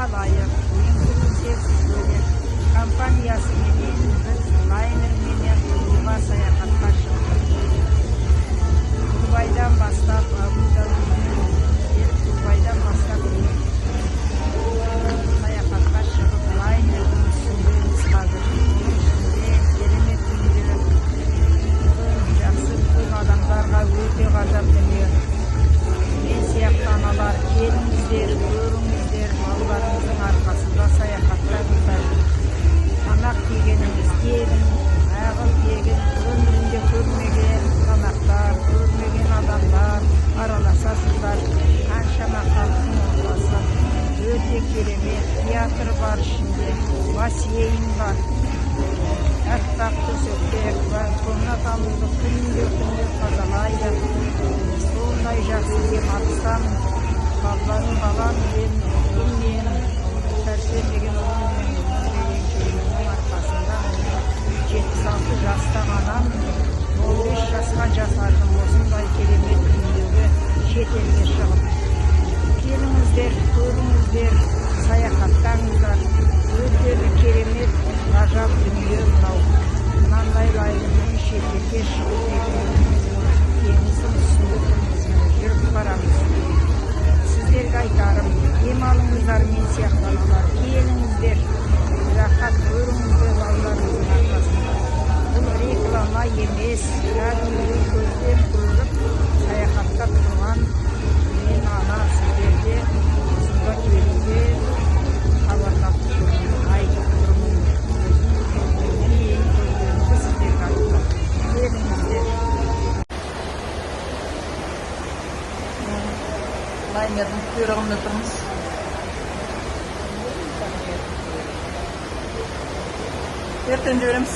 қалайық. Компаниясымен біз лайнерменен Дубайға саяхатқа шықтық. Дубайдан бастап саяхатқа шығып лайнердің үстіндеміз қазір. Керемет дүние, жақсы үлкен адамдарға өте ғажап дүние. Мен сияқты аналар, келіңіздер, көріңіздер, балаларыңыздың арқасында саяхаттаңыздар. Тамақ дегеніміз тегін, ағыл тегін, өмірінде көрмеген тамақтар, көрмеген адамдар араласасыздар. Қаншама халықтың ортасы, өте керемет, театр бар ішінде, бассейн бар, әппақ төсектер бар, комнатамызды күнде тазалайды. Сондай жақсы демалыстамын. Балам мен сәрсен деген ұлыммен арқасында 76 жастан анам 15 жасқа жасардым. Осындай керемет дүниеге шетелге шығып. Келіңіздер, көріңіздер, саяхаттаңыздар. Өте керемет, ғажап дүние мынау. Мынандай лайнермен шетелге шығып теңіздің үстінде жүріп барамыз. Сіздерге айтарым, демалыңыздар, мен сияқты аналар, келіңіздер, рахат көріңіздер балаларыңыздың арқасында. Бұл реклама емес, кәдімгі көзден көріп саяхаттап тұрған мен ана сіздерге осында келуге хабарлап тұрмын, айтып тұрмын. Өзімнің ең көздеріңізді сіздерге айтып келіңіздер. Лайнердің құйрығында тұрмыз. Ертең жүреміз.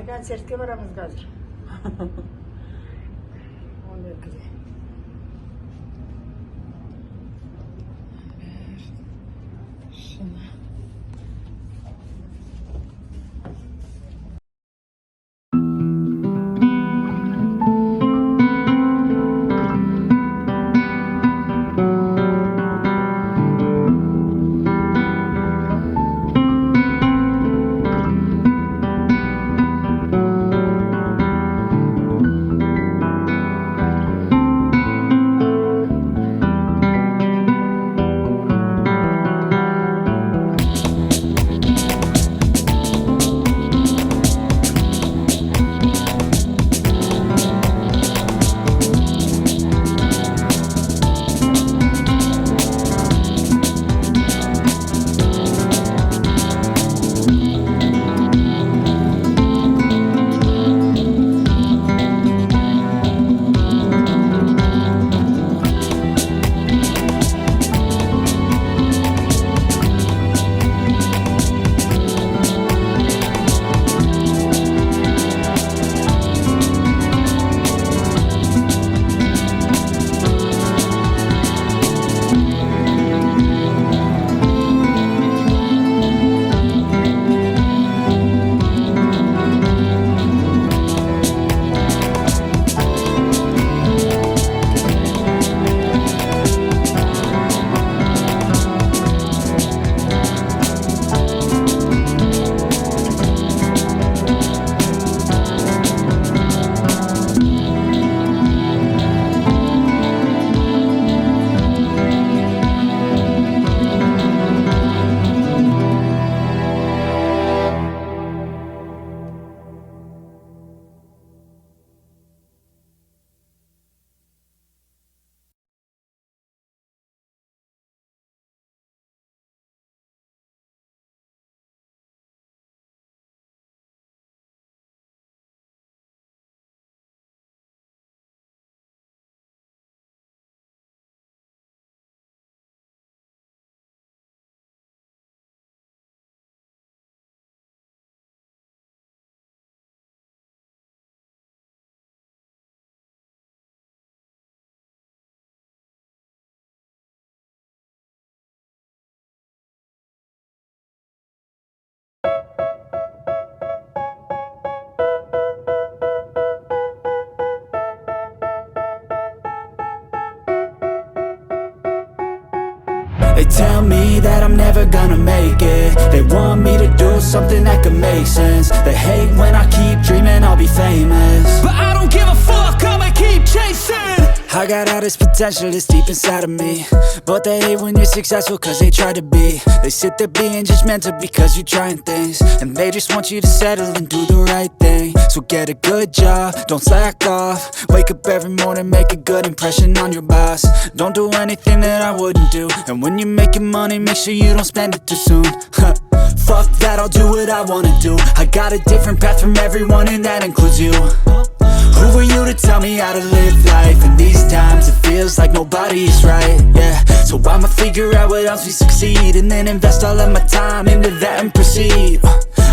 Концертке барамыз қазір. 12-де. gonna make it. They want me to do something that could make sense. They hate when I keep dreaming I'll be famous, but I don't give a fuck, I'ma keep chasing. I got all this potential that's deep inside of me, but they hate when you're successful cause they try to be. They sit there being judgmental because you're trying things, and they just want you to settle and do the right thing. So get a good job, don't slack off. Wake up every morning, make a good impression on your boss. Don't do anything that I wouldn't do, and when you're making money, make sure you don't spend it too soon. Fuck that, I'll do what I wanna do. I got a different path from everyone, and that includes you. Who are you to tell me how to live life? In these times it feels like nobody is right, yeah. So I'ma figure out what else we succeed, and then invest all of my time into that and proceed.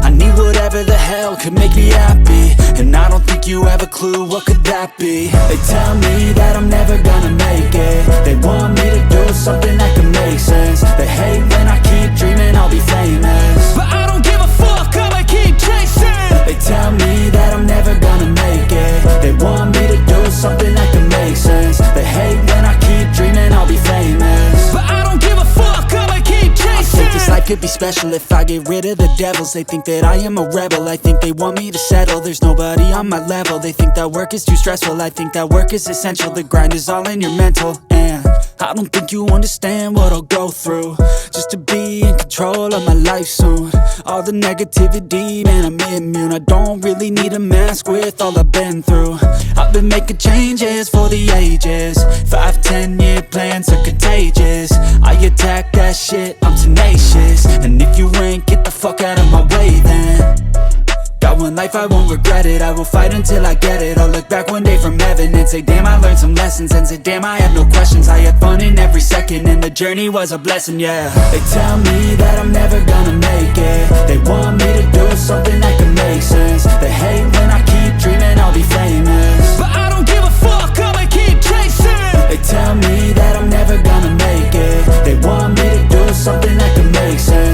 I need whatever the hell could make me happy, and I don't think you have a clue what could that be. They tell me that I'm never gonna make it. They want me to do something that could make sense. They hate when I keep dreaming I'll be famous, but I don't give a fuck, I'ma keep chasing. They tell me that I'm never gonna make it. They want me to do something that can make sense. They hate when I keep dreaming I'll be famous, but I don't give a fuck, I'ma keep chasing. I think this life could be special if I get rid of the devils. They think that I am a rebel, I think they want me to settle. There's nobody on my level, they think that work is too stressful. I think that work is essential, the grind is all in your mental. And I don't think you understand what I'll go through just to be in control of my life soon. All the negativity, man, I'm immune. I don't really need a mask with all I've been through. I've been making changes for the ages. 5-10 year plans are contagious. I attack that shit, I'm tenacious. And if you ain't, get the fuck out of my way then. Got one life, I won't regret it. I will fight until I get it. I'll look back one day from heaven and say damn, I learned some lessons. And say damn, I have no questions. I had fun in every second, and the journey was a blessing, yeah. They tell me that I'm never gonna make it. They want me to do something that can make sense. They hate when I keep dreaming I'll be famous, but I don't give a fuck, I'ma keep chasing. They tell me that I'm never gonna make it. They want me to do something that can make sense.